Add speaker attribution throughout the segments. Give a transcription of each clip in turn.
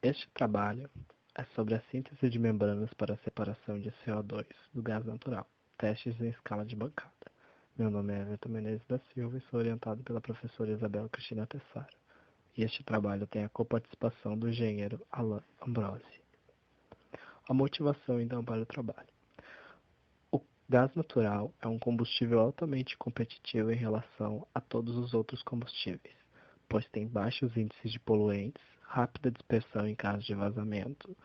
Speaker 1: Este trabalho é sobre a síntese de membranas para a separação de CO2 do gás natural, testes em escala de bancada. Meu nome é Everton Menezes da Silva e sou orientado pela professora Isabela Cristina Tessaro. E este trabalho tem a coparticipação do engenheiro Alain Ambrosi. A motivação, então, para o trabalho. O gás natural é um combustível altamente competitivo em relação a todos os outros combustíveis, pois tem baixos índices de poluentes, rápida dispersão em caso de vazamento,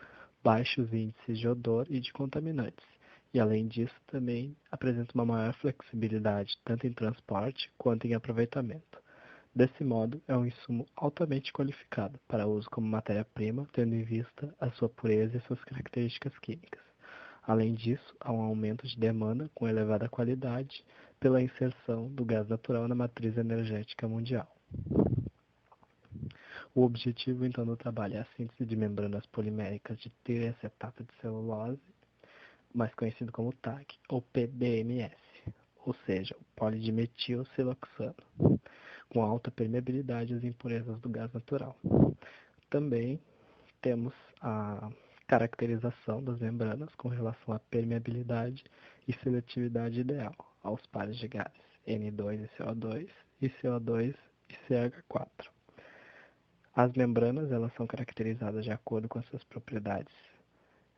Speaker 1: baixos índices de odor e de contaminantes, e além disso também apresenta uma maior flexibilidade tanto em transporte quanto em aproveitamento. Desse modo, é um insumo altamente qualificado para uso como matéria-prima, tendo em vista a sua pureza e suas características químicas. Além disso, há um aumento de demanda com elevada qualidade pela inserção do gás natural na matriz energética mundial. O objetivo, então, do trabalho é a síntese de membranas poliméricas de triacetato de celulose, mais conhecido como TAC, ou PDMS, ou seja, o polidimetilsiloxano, com alta permeabilidade às impurezas do gás natural. Também temos a caracterização das membranas com relação à permeabilidade e seletividade ideal aos pares de gases N2 e CO2 e CO2 e CH4. As membranas elas são caracterizadas de acordo com as suas propriedades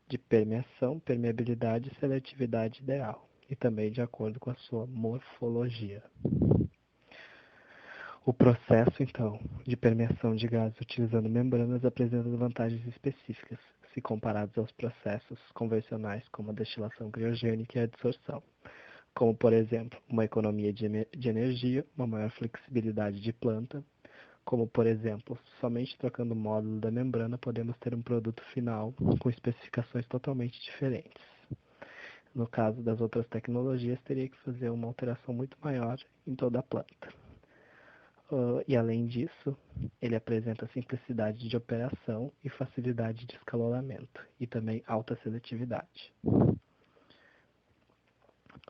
Speaker 1: de permeação, permeabilidade e seletividade ideal, e também de acordo com a sua morfologia. O processo, então, de permeação de gases utilizando membranas apresenta vantagens específicas, se comparados aos processos convencionais como a destilação criogênica e a adsorção, como, por exemplo, uma economia de energia, uma maior flexibilidade de planta, como, por exemplo, somente trocando o módulo da membrana podemos ter um produto final com especificações totalmente diferentes. No caso das outras tecnologias, teria que fazer uma alteração muito maior em toda a planta. E além disso, ele apresenta simplicidade de operação e facilidade de escalonamento, e também alta seletividade.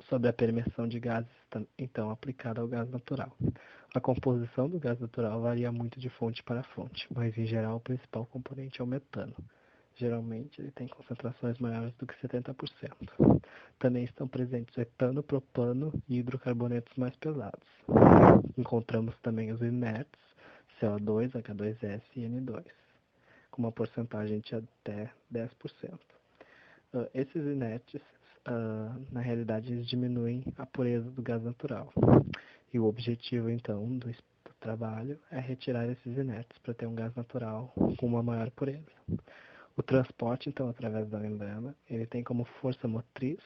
Speaker 1: Sobre a permeação de gases, então, aplicada ao gás natural. A composição do gás natural varia muito de fonte para fonte, mas em geral o principal componente é o metano. Geralmente ele tem concentrações maiores do que 70%. Também estão presentes etano, propano e hidrocarbonetos mais pesados. Encontramos também os inertes, CO2, H2S e N2, com uma porcentagem de até 10%. Esses inertes, na realidade, eles diminuem a pureza do gás natural. E o objetivo, então, do trabalho é retirar esses inertes para ter um gás natural com uma maior pureza. O transporte, então, através da membrana, ele tem como força motriz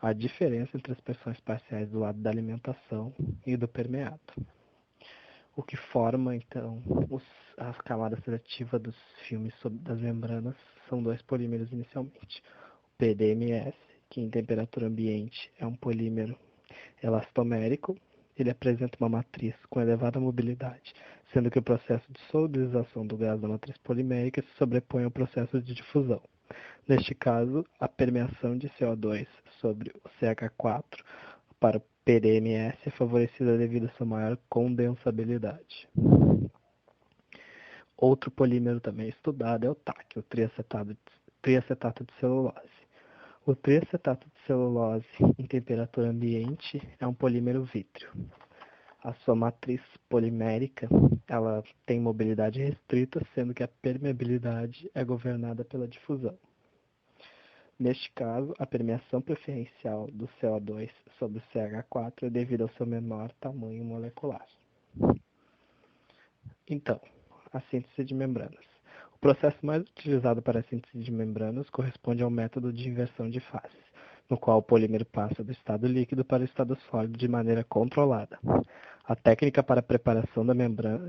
Speaker 1: a diferença entre as pressões parciais do lado da alimentação e do permeado. O que forma, então, as camadas seletivas dos filmes das membranas são dois polímeros inicialmente. O PDMS, que em temperatura ambiente é um polímero elastomérico, ele apresenta uma matriz com elevada mobilidade, sendo que o processo de solubilização do gás da matriz polimérica se sobrepõe ao processo de difusão. Neste caso, a permeação de CO2 sobre o CH4 para o PDMS é favorecida devido à sua maior condensabilidade. Outro polímero também estudado é o TAC, o triacetato de celulose. O triacetato de celulose em temperatura ambiente é um polímero vítreo. A sua matriz polimérica ela tem mobilidade restrita, sendo que a permeabilidade é governada pela difusão. Neste caso, a permeação preferencial do CO2 sobre o CH4 é devido ao seu menor tamanho molecular. Então, a síntese de membranas. O processo mais utilizado para a síntese de membranas corresponde ao método de inversão de fases, no qual o polímero passa do estado líquido para o estado sólido de maneira controlada. A técnica para a preparação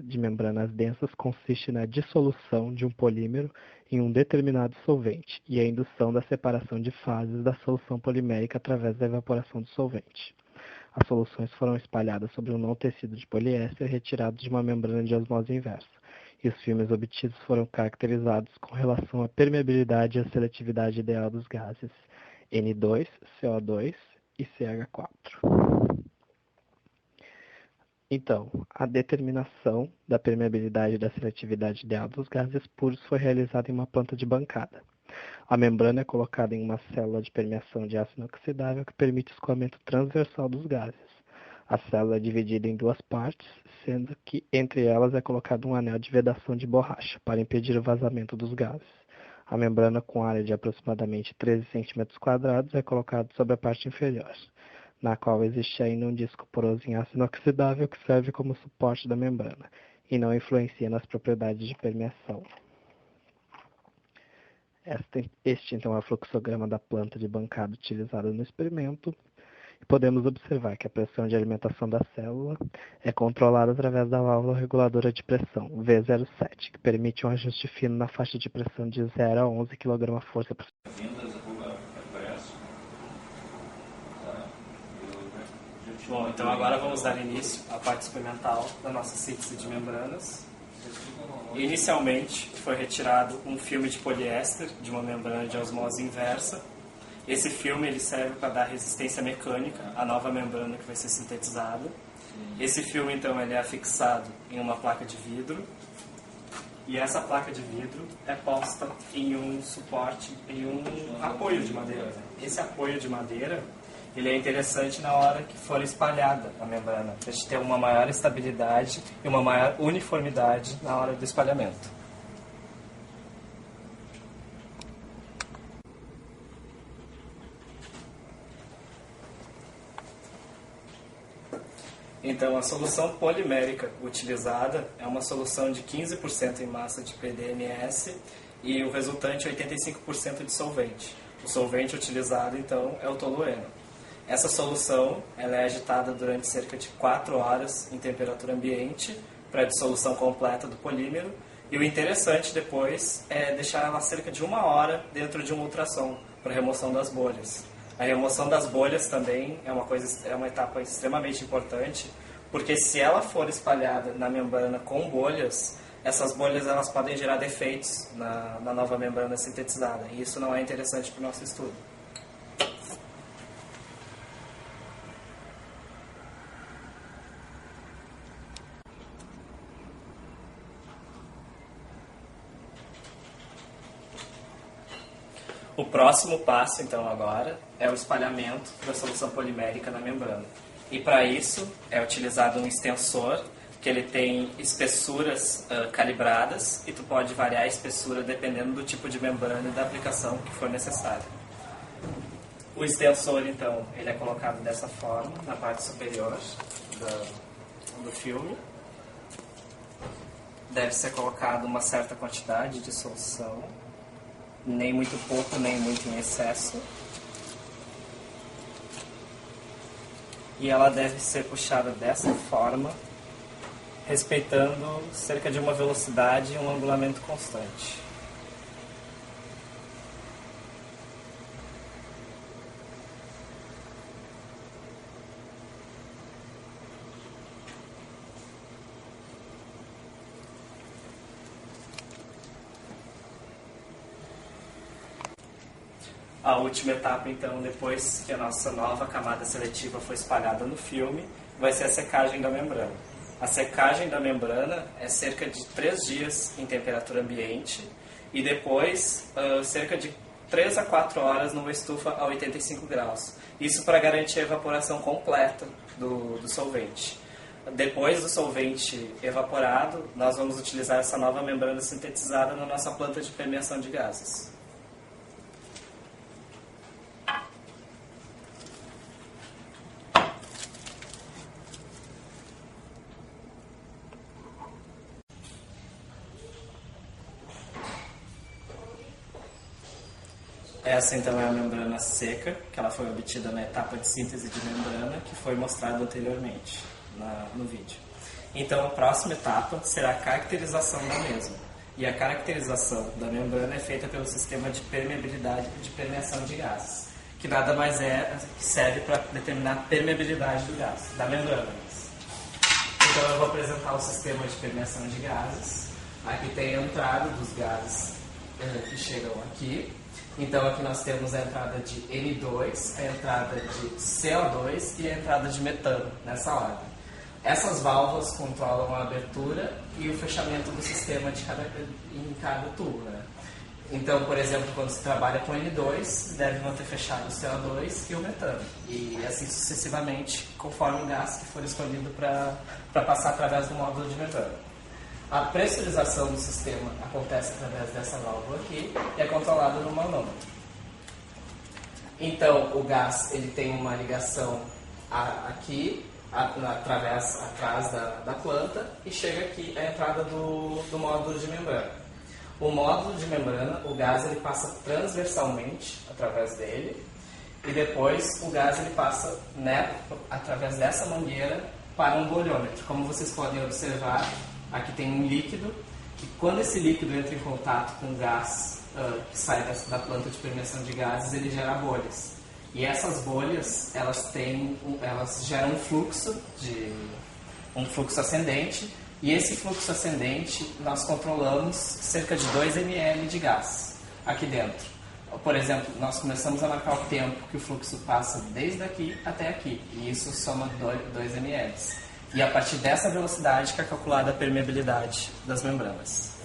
Speaker 1: de membranas densas consiste na dissolução de um polímero em um determinado solvente e a indução da separação de fases da solução polimérica através da evaporação do solvente. As soluções foram espalhadas sobre um não tecido de poliéster retirado de uma membrana de osmose inversa, e os filmes obtidos foram caracterizados com relação à permeabilidade e à seletividade ideal dos gases N2, CO2 e CH4. Então, a determinação da permeabilidade e da seletividade ideal dos gases puros foi realizada em uma planta de bancada. A membrana é colocada em uma célula de permeação de aço inoxidável que permite o escoamento transversal dos gases. A célula é dividida em duas partes, sendo que entre elas é colocado um anel de vedação de borracha para impedir o vazamento dos gases. A membrana, com área de aproximadamente 13 cm², é colocada sobre a parte inferior, na qual existe ainda um disco poroso em aço inoxidável que serve como suporte da membrana e não influencia nas propriedades de permeação. Este então é o fluxograma da planta de bancada utilizada no experimento. Podemos observar que a pressão de alimentação da célula é controlada através da válvula reguladora de pressão V07, que permite um ajuste fino na faixa de pressão de 0 a 11 kgfm.
Speaker 2: Bom, então agora vamos dar início à parte experimental da nossa síntese de membranas. Inicialmente foi retirado um filme de poliéster de uma membrana de osmose inversa. Esse filme ele serve para dar resistência mecânica à nova membrana que vai ser sintetizada. Esse filme então ele é afixado em uma placa de vidro e essa placa de vidro é posta em um suporte, em um apoio de madeira. Esse apoio de madeira ele é interessante na hora que for espalhada a membrana, para a gente ter uma maior estabilidade e uma maior uniformidade na hora do espalhamento. Então, a solução polimérica utilizada é uma solução de 15% em massa de PDMS e o resultante é 85% de solvente. O solvente utilizado, então, é o tolueno. Essa solução ela é agitada durante cerca de 4 horas em temperatura ambiente para a dissolução completa do polímero. E o interessante depois é deixar ela cerca de 1 hora dentro de um ultrassom para remoção das bolhas. A remoção das bolhas também é uma etapa extremamente importante, porque se ela for espalhada na membrana com bolhas, essas bolhas elas podem gerar defeitos na nova membrana sintetizada. E isso não é interessante para o nosso estudo. O próximo passo, então, agora, é o espalhamento da solução polimérica na membrana. E para isso é utilizado um extensor que ele tem espessuras calibradas e tu pode variar a espessura dependendo do tipo de membrana e da aplicação que for necessária. O extensor, então, ele é colocado dessa forma na parte superior do filme. Deve ser colocado uma certa quantidade de solução, nem muito pouco, nem muito em excesso. E ela deve ser puxada dessa forma, respeitando cerca de uma velocidade e um angulamento constante. A última etapa, então, depois que a nossa nova camada seletiva foi espalhada no filme, vai ser a secagem da membrana. A secagem da membrana é cerca de 3 dias em temperatura ambiente e depois cerca de 3 a 4 horas numa estufa a 85 graus. Isso para garantir a evaporação completa do solvente. Depois do solvente evaporado, nós vamos utilizar essa nova membrana sintetizada na nossa planta de permeação de gases. Essa então é a membrana seca, que ela foi obtida na etapa de síntese de membrana, que foi mostrado anteriormente no vídeo. Então a próxima etapa será a caracterização da mesma. E a caracterização da membrana é feita pelo sistema de permeabilidade de permeação de gases, que nada mais que serve para determinar a permeabilidade do gás, da membrana. Então eu vou apresentar o sistema de permeação de gases. Aqui tem a entrada dos gases que chegam aqui. Então aqui nós temos a entrada de N2, a entrada de CO2 e a entrada de metano, nessa ordem. Essas válvulas controlam a abertura e o fechamento do sistema em cada tubo, né? Então, por exemplo, quando se trabalha com N2, deve manter fechado o CO2 e o metano. E assim sucessivamente, conforme o gás que for escolhido para passar através do módulo de membrana. A pressurização do sistema acontece através dessa válvula aqui e é controlada no manômetro. Então, o gás ele tem uma ligação aqui, atrás da planta, e chega aqui a entrada do módulo de membrana. O módulo de membrana, o gás ele passa transversalmente através dele, e depois o gás ele passa através dessa mangueira para um bolhômetro. Como vocês podem observar, aqui tem um líquido, que quando esse líquido entra em contato com o gás que sai da planta de permeação de gases, ele gera bolhas. E essas bolhas, elas geram um fluxo ascendente, e esse fluxo ascendente nós controlamos cerca de 2 ml de gás aqui dentro. Por exemplo, nós começamos a marcar o tempo que o fluxo passa desde aqui até aqui, e isso soma 2 ml. E a partir dessa velocidade que é calculada a permeabilidade das membranas.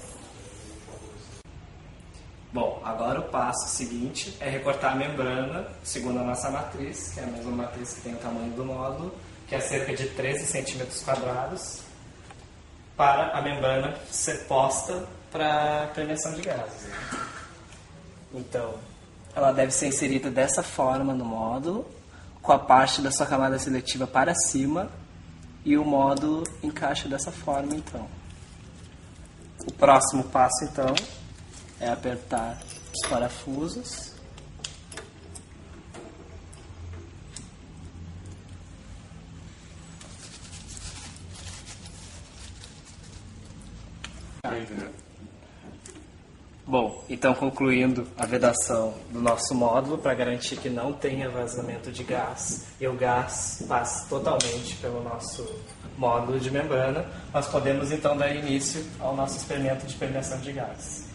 Speaker 2: Bom, agora o passo seguinte é recortar a membrana segundo a nossa matriz, que é a mesma matriz que tem o tamanho do módulo, que é cerca de 13 centímetros quadrados, para a membrana ser posta para permeação de gases. Então, ela deve ser inserida dessa forma no módulo, com a parte da sua camada seletiva para cima, e o módulo encaixa dessa forma, então. O próximo passo, então, é apertar os parafusos. Bom, então concluindo a vedação do nosso módulo para garantir que não tenha vazamento de gás e o gás passe totalmente pelo nosso módulo de membrana, nós podemos então dar início ao nosso experimento de permeação de gases.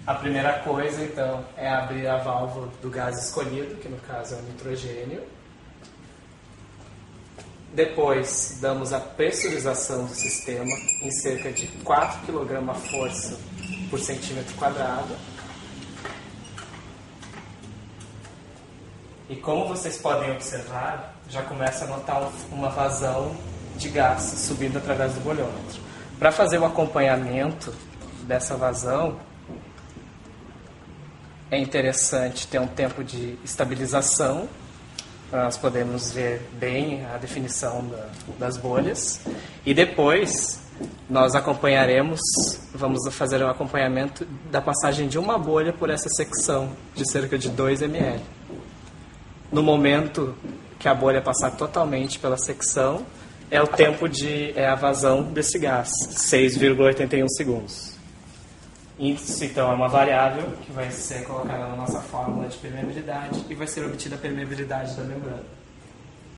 Speaker 2: A primeira coisa então é abrir a válvula do gás escolhido, que no caso é o nitrogênio. Depois damos a pressurização do sistema em cerca de 4 kg a força por centímetro quadrado. E como vocês podem observar, já começa a notar uma vazão de gás subindo através do bolhômetro. Para fazer o acompanhamento dessa vazão, é interessante ter um tempo de estabilização, para nós podermos ver bem a definição das bolhas. E depois nós vamos fazer um acompanhamento da passagem de uma bolha por essa secção de cerca de 2 ml. No momento que a bolha passar totalmente pela secção, é o tempo a vazão desse gás, 6,81 segundos. Isso, então, é uma variável que vai ser colocada na nossa fórmula de permeabilidade e vai ser obtida a permeabilidade da membrana.